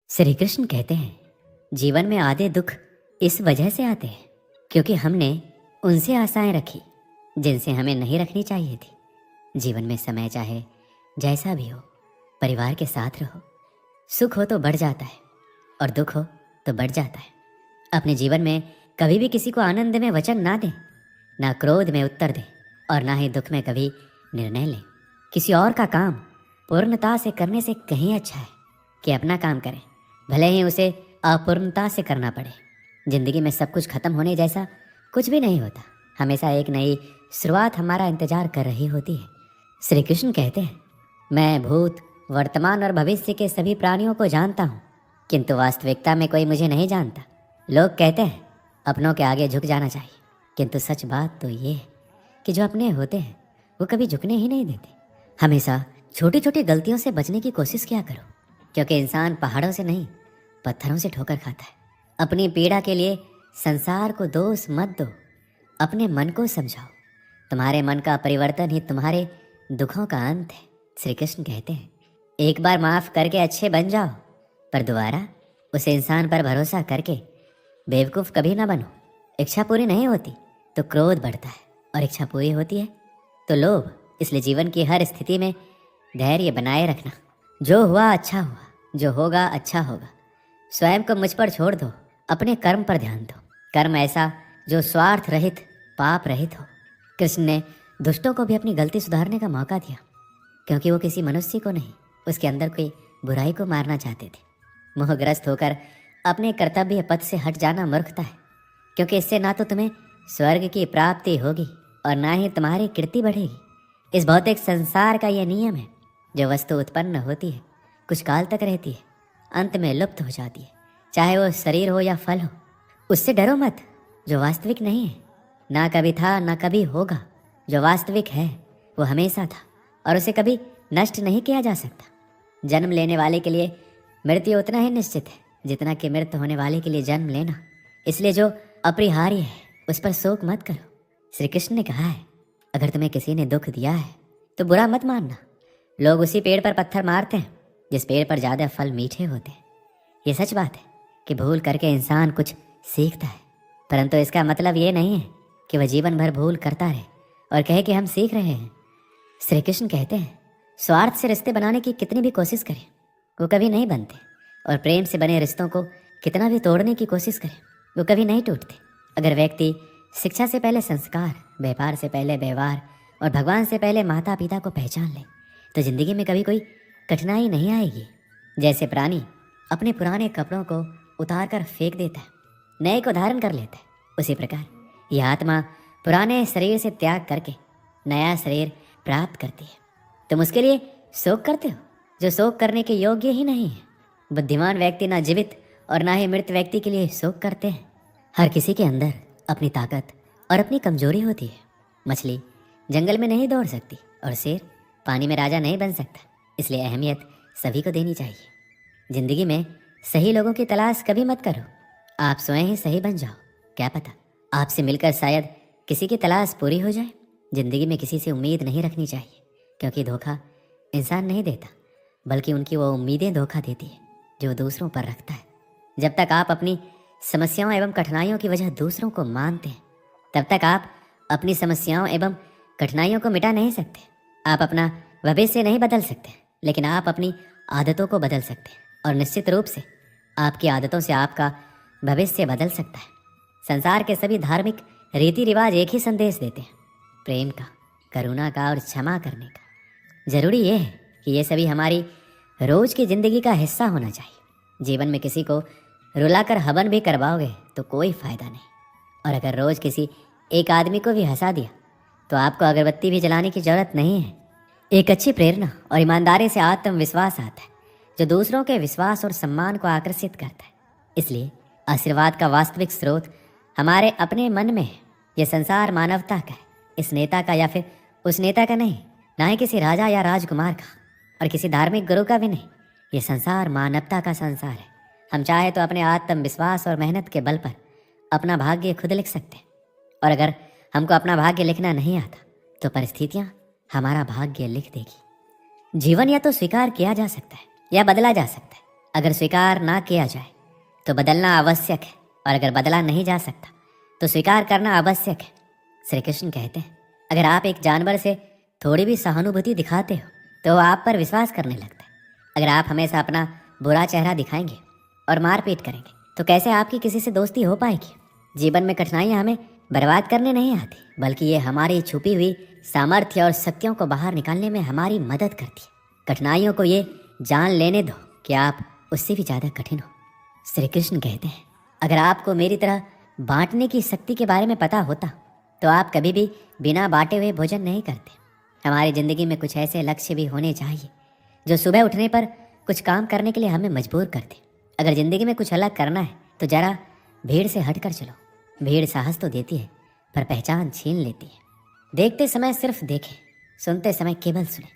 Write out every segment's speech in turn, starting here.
श्री कृष्ण कहते हैं जीवन में आधे दुख इस वजह से आते हैं क्योंकि हमने उनसे आशाएं रखी जिनसे हमें नहीं रखनी चाहिए थी। जीवन में समय चाहे जैसा भी हो, परिवार के साथ रहो। सुख हो तो बढ़ जाता है और दुख हो तो बढ़ जाता है। अपने जीवन में कभी भी किसी को आनंद में वचन ना दें, ना क्रोध में उत्तर दें और ना ही दुख में कभी निर्णय लें। किसी और का काम पूर्णता से करने से कहीं अच्छा है कि अपना काम करें, भले ही उसे अपूर्णता से करना पड़े। जिंदगी में सब कुछ खत्म होने जैसा कुछ भी नहीं होता। हमेशा एक नई शुरुआत हमारा इंतजार कर रही होती है। श्री कृष्ण कहते हैं, मैं भूत, वर्तमान और भविष्य के सभी प्राणियों को जानता हूँ, किंतु वास्तविकता में कोई मुझे नहीं जानता। लोग कहते हैं अपनों के आगे झुक जाना चाहिए, किंतु सच बात तो ये है कि जो अपने होते हैं वो कभी झुकने ही नहीं देते। हमेशा छोटी छोटी गलतियों से बचने की कोशिश किया करो, क्योंकि इंसान पहाड़ों से नहीं पत्थरों से ठोकर खाता है। अपनी पीड़ा के लिए संसार को दोष मत दो, अपने मन को समझाओ। तुम्हारे मन का परिवर्तन ही तुम्हारे दुखों का अंत है। श्री कृष्ण कहते हैं, एक बार माफ करके अच्छे बन जाओ, पर दोबारा उस इंसान पर भरोसा करके बेवकूफ़ कभी ना बनो। इच्छा पूरी नहीं होती तो क्रोध बढ़ता है, और इच्छा पूरी होती है तो लोभ। इसलिए जीवन की हर स्थिति में धैर्य बनाए रखना। जो हुआ अच्छा हुआ, जो होगा अच्छा होगा। स्वयं को मुझ पर छोड़ दो, अपने कर्म पर ध्यान दो। कर्म ऐसा जो स्वार्थ रहित, पाप रहित हो। कृष्ण ने दुष्टों को भी अपनी गलती सुधारने का मौका दिया, क्योंकि वो किसी मनुष्य को नहीं, उसके अंदर कोई बुराई को मारना चाहते थे। मोहग्रस्त होकर अपने कर्तव्य पथ से हट जाना मूर्खता है, क्योंकि इससे ना तो तुम्हें स्वर्ग की प्राप्ति होगी और ना ही तुम्हारी कीर्ति बढ़ेगी। इस भौतिक संसार का यह नियम है, जो वस्तु उत्पन्न होती है कुछ काल तक रहती है, अंत में लुप्त हो जाती है। चाहे वो शरीर हो या फल हो, उससे डरो मत जो वास्तविक नहीं है। ना कभी था ना कभी होगा। जो वास्तविक है वो हमेशा था और उसे कभी नष्ट नहीं किया जा सकता। जन्म लेने वाले के लिए मृत्यु उतना ही निश्चित है जितना कि मृत होने वाले के लिए जन्म लेना। इसलिए जो अपरिहार्य है उस पर शोक मत करो। श्री कृष्ण ने कहा है, अगर तुम्हें किसी ने दुख दिया है तो बुरा मत मानना। लोग उसी पेड़ पर पत्थर मारते हैं जिस पेड़ पर ज़्यादा फल मीठे होते हैं। ये सच बात है कि भूल करके इंसान कुछ सीखता है, परंतु इसका मतलब ये नहीं है कि वह जीवन भर भूल करता रहे और कहे कि हम सीख रहे हैं। श्री कृष्ण कहते हैं, स्वार्थ से रिश्ते बनाने की कितनी भी कोशिश करें वो कभी नहीं बनते, और प्रेम से बने रिश्तों को कितना भी तोड़ने की कोशिश करें वो कभी नहीं टूटते। अगर व्यक्ति शिक्षा से पहले संस्कार, व्यापार से पहले व्यवहार और भगवान से पहले माता पिता को पहचान ले तो जिंदगी में कभी कोई कठिनाई नहीं आएगी। जैसे प्राणी अपने पुराने कपड़ों को उतार कर फेंक देता है, नए को धारण कर लेता है, उसी प्रकार यह आत्मा पुराने शरीर से त्याग करके नया शरीर प्राप्त करती है। तुम उसके लिए शोक करते हो जो शोक करने के योग्य ही नहीं है। बुद्धिमान व्यक्ति ना जीवित और ना ही मृत व्यक्ति के लिए शोक करते हैं। हर किसी के अंदर अपनी ताकत और अपनी कमजोरी होती है। मछली जंगल में नहीं दौड़ सकती और शेर पानी में राजा नहीं बन सकता। इसलिए अहमियत सभी को देनी चाहिए। जिंदगी में सही लोगों की तलाश कभी मत करो, आप स्वयं ही सही बन जाओ। क्या पता आपसे मिलकर शायद किसी की तलाश पूरी हो जाए। जिंदगी में किसी से उम्मीद नहीं रखनी चाहिए, क्योंकि धोखा इंसान नहीं देता बल्कि उनकी वो उम्मीदें धोखा देती है जो दूसरों पर रखता है। जब तक आप अपनी समस्याओं एवं कठिनाइयों की वजह दूसरों को मानते हैं, तब तक आप अपनी समस्याओं एवं कठिनाइयों को मिटा नहीं सकते। आप अपना भविष्य नहीं बदल सकते, लेकिन आप अपनी आदतों को बदल सकते हैं, और निश्चित रूप से आपकी आदतों से आपका भविष्य बदल सकता है। संसार के सभी धार्मिक रीति रिवाज एक ही संदेश देते हैं, प्रेम का, करुणा का और क्षमा करने का। जरूरी यह है कि ये सभी हमारी रोज की जिंदगी का हिस्सा होना चाहिए। जीवन में किसी को रुलाकर हवन भी करवाओगे तो कोई फायदा नहीं, और अगर रोज किसी एक आदमी को भी हंसा दिया तो आपको अगरबत्ती भी जलाने की जरूरत नहीं है। एक अच्छी प्रेरणा और ईमानदारी से आत्मविश्वास आता है, जो दूसरों के विश्वास और सम्मान को आकर्षित करता है। इसलिए आशीर्वाद का वास्तविक स्रोत हमारे अपने मन में है। यह संसार मानवता का है, इस नेता का या फिर उस नेता का नहीं, ना ही किसी राजा या राजकुमार का और किसी धार्मिक गुरु का भी नहीं। यह संसार मानवता का संसार है। हम चाहे तो अपने आत्मविश्वास और मेहनत के बल पर अपना भाग्य खुद लिख सकते हैं, और अगर हमको अपना भाग्य लिखना नहीं आता तो परिस्थितियाँ हमारा भाग्य लिख देगी। जीवन या तो स्वीकार किया जा सकता है या बदला जा सकता है। अगर स्वीकार ना किया जाए तो बदलना आवश्यक है, और अगर बदला नहीं जा सकता तो स्वीकार करना आवश्यक है। श्री कृष्ण कहते हैं, अगर आप एक जानवर से थोड़ी भी सहानुभूति दिखाते हो तो वो आप पर विश्वास करने लगता है। अगर आप हमेशा अपना बुरा चेहरा दिखाएंगे और मारपीट करेंगे तो कैसे आपकी किसी से दोस्ती हो पाएगी। जीवन में कठिनाइयां हमें बर्बाद करने नहीं आती, बल्कि ये हमारी छुपी हुई सामर्थ्य और शक्तियों को बाहर निकालने में हमारी मदद करती है। कठिनाइयों को ये जान लेने दो कि आप उससे भी ज़्यादा कठिन हो। श्री कृष्ण कहते हैं, अगर आपको मेरी तरह बांटने की शक्ति के बारे में पता होता तो आप कभी भी बिना बांटे हुए भोजन नहीं करते। हमारी ज़िंदगी में कुछ ऐसे लक्ष्य भी होने चाहिए जो सुबह उठने पर कुछ काम करने के लिए हमें मजबूर करते। अगर ज़िंदगी में कुछ अलग करना है तो ज़रा भीड़ से हट कर चलो। भीड़ साहस तो देती है पर पहचान छीन लेती है। देखते समय सिर्फ देखें, सुनते समय केवल सुने,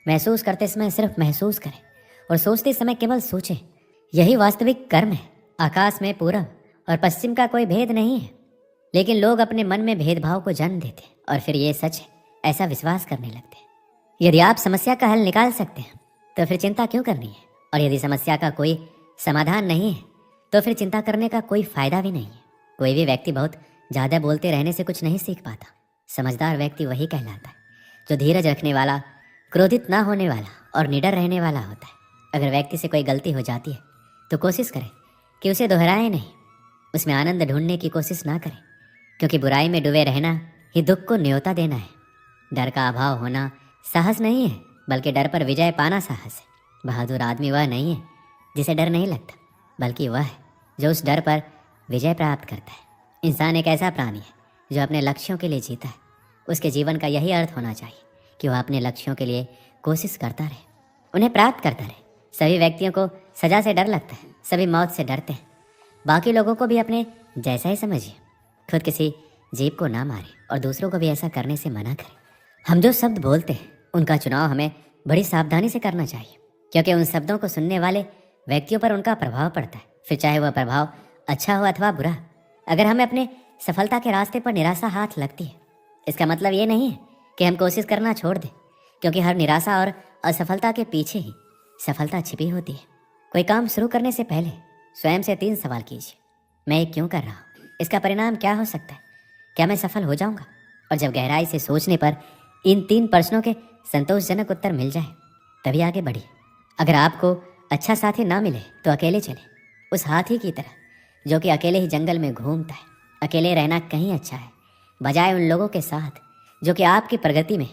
महसूस करते समय सिर्फ महसूस करें और सोचते समय केवल सोचें। यही वास्तविक कर्म है। आकाश में पूरब और पश्चिम का कोई भेद नहीं है, लेकिन लोग अपने मन में भेदभाव को जन्म देते हैं और फिर ये सच है ऐसा विश्वास करने लगते हैं। यदि आप समस्या का हल निकाल सकते हैं तो फिर चिंता क्यों करनी है, और यदि समस्या का कोई समाधान नहीं है तो फिर चिंता करने का कोई फायदा भी नहीं है। कोई भी व्यक्ति बहुत ज़्यादा बोलते रहने से कुछ नहीं सीख पाता। समझदार व्यक्ति वही कहलाता है जो धीरज रखने वाला, क्रोधित ना होने वाला और निडर रहने वाला होता है। अगर व्यक्ति से कोई गलती हो जाती है तो कोशिश करें कि उसे दोहराए नहीं, उसमें आनंद ढूंढने की कोशिश ना करें, क्योंकि बुराई में डूबे रहना ही दुख को न्योता देना है। डर का अभाव होना साहस नहीं है, बल्कि डर पर विजय पाना साहस है। बहादुर आदमी वह नहीं है जिसे डर नहीं लगता, बल्कि वह है जो उस डर पर विजय प्राप्त करता है। इंसान एक ऐसा प्राणी है जो अपने लक्ष्यों के लिए जीता है। उसके जीवन का यही अर्थ होना चाहिए कि वह अपने लक्ष्यों के लिए कोशिश करता रहे, उन्हें प्राप्त करता रहे। सभी व्यक्तियों को सजा से डर लगता है, सभी मौत से डरते हैं। बाकी लोगों को भी अपने जैसा ही समझिए। खुद किसी जीव को ना मारे और दूसरों को भी ऐसा करने से मना करें। हम जो शब्द बोलते हैं उनका चुनाव हमें बड़ी सावधानी से करना चाहिए, क्योंकि उन शब्दों को सुनने वाले व्यक्तियों पर उनका प्रभाव पड़ता है, फिर चाहे वह प्रभाव अच्छा हो अथवा बुरा। अगर हमें अपने सफलता के रास्ते पर निराशा हाथ लगती है, इसका मतलब ये नहीं है कि हम कोशिश करना छोड़ दें, क्योंकि हर निराशा और असफलता के पीछे ही सफलता छिपी होती है। कोई काम शुरू करने से पहले स्वयं से 3 सवाल कीजिए। मैं ये क्यों कर रहा हूँ? इसका परिणाम क्या हो सकता है? क्या मैं सफल हो जाऊँगा? और जब गहराई से सोचने पर इन 3 प्रश्नों के संतोषजनक उत्तर मिल जाए तभी आगे बढ़िए। अगर आपको अच्छा साथी ना मिले तो अकेले चले, उस हाथी की तरह जो कि अकेले ही जंगल में घूमता है। अकेले रहना कहीं अच्छा है, बजाय उन लोगों के साथ जो कि आपकी प्रगति में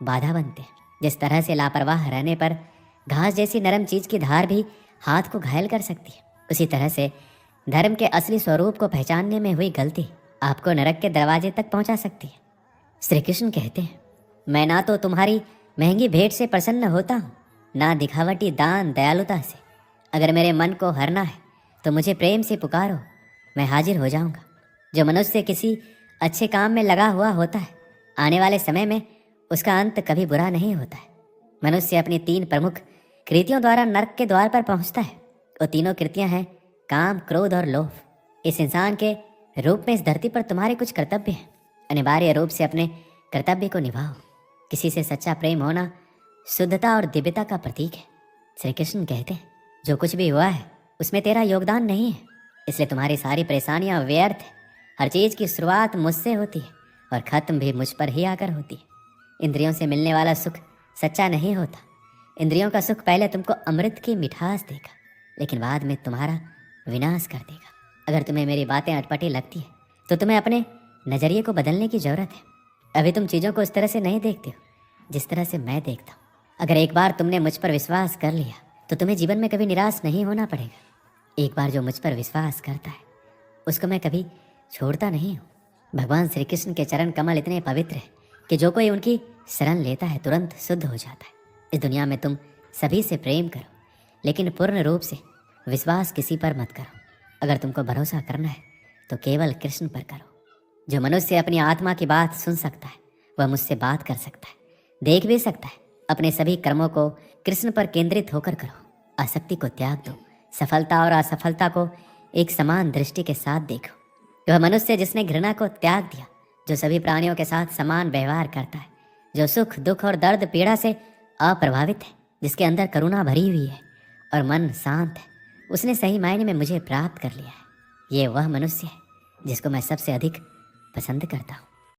बाधा बनते हैं। जिस तरह से लापरवाह रहने पर घास जैसी नरम चीज की धार भी हाथ को घायल कर सकती है, उसी तरह से धर्म के असली स्वरूप को पहचानने में हुई गलती आपको नरक के दरवाजे तक पहुंचा सकती है। श्री कृष्ण कहते हैं, मैं ना तो तुम्हारी महंगी भेंट से प्रसन्न होता हूँ, ना दिखावटी दान दयालुता से। अगर मेरे मन को हरना है तो मुझे प्रेम से पुकारो, मैं हाजिर हो जाऊंगा। जो मनुष्य किसी अच्छे काम में लगा हुआ होता है, आने वाले समय में उसका अंत कभी बुरा नहीं होता है। मनुष्य अपनी 3 प्रमुख कृतियों द्वारा नरक के द्वार पर पहुंचता है। वो तीनों कृतियां हैं काम, क्रोध और लोभ। इस इंसान के रूप में इस धरती पर तुम्हारे कुछ कर्तव्य हैं। अनिवार्य रूप से अपने कर्तव्य को निभाओ। किसी से सच्चा प्रेम होना शुद्धता और दिव्यता का प्रतीक है। श्री कृष्ण कहते हैं, जो कुछ भी हुआ है उसमें तेरा योगदान नहीं है, इसलिए तुम्हारी सारी परेशानियां व्यर्थ है। हर चीज़ की शुरुआत मुझसे होती है और ख़त्म भी मुझ पर ही आकर होती है। इंद्रियों से मिलने वाला सुख सच्चा नहीं होता। इंद्रियों का सुख पहले तुमको अमृत की मिठास देगा, लेकिन बाद में तुम्हारा विनाश कर देगा। अगर तुम्हें मेरी बातें अटपटी लगती है तो तुम्हें अपने नज़रिए को बदलने की ज़रूरत है। अभी तुम चीज़ों को उस तरह से नहीं देखते हो जिस तरह से मैं देखता हूँ। अगर एक बार तुमने मुझ पर विश्वास कर लिया तो तुम्हें जीवन में कभी निराश नहीं होना पड़ेगा। एक बार जो मुझ पर विश्वास करता है उसको मैं कभी छोड़ता नहीं हूँ। भगवान श्री कृष्ण के चरण कमल इतने पवित्र है कि जो कोई उनकी शरण लेता है तुरंत शुद्ध हो जाता है। इस दुनिया में तुम सभी से प्रेम करो, लेकिन पूर्ण रूप से विश्वास किसी पर मत करो। अगर तुमको भरोसा करना है तो केवल कृष्ण पर करो। जो मनुष्य अपनी आत्मा की बात सुन सकता है वह मुझसे बात कर सकता है, देख भी सकता है। अपने सभी कर्मों को कृष्ण पर केंद्रित होकर करो। आसक्ति को त्याग दो। सफलता और असफलता को एक समान दृष्टि के साथ देखो। वह मनुष्य जिसने घृणा को त्याग दिया, जो सभी प्राणियों के साथ समान व्यवहार करता है, जो सुख दुख और दर्द पीड़ा से अप्रभावित है, जिसके अंदर करुणा भरी हुई है और मन शांत है, उसने सही मायने में मुझे प्राप्त कर लिया है। ये वह मनुष्य है जिसको मैं सबसे अधिक पसंद करता हूँ।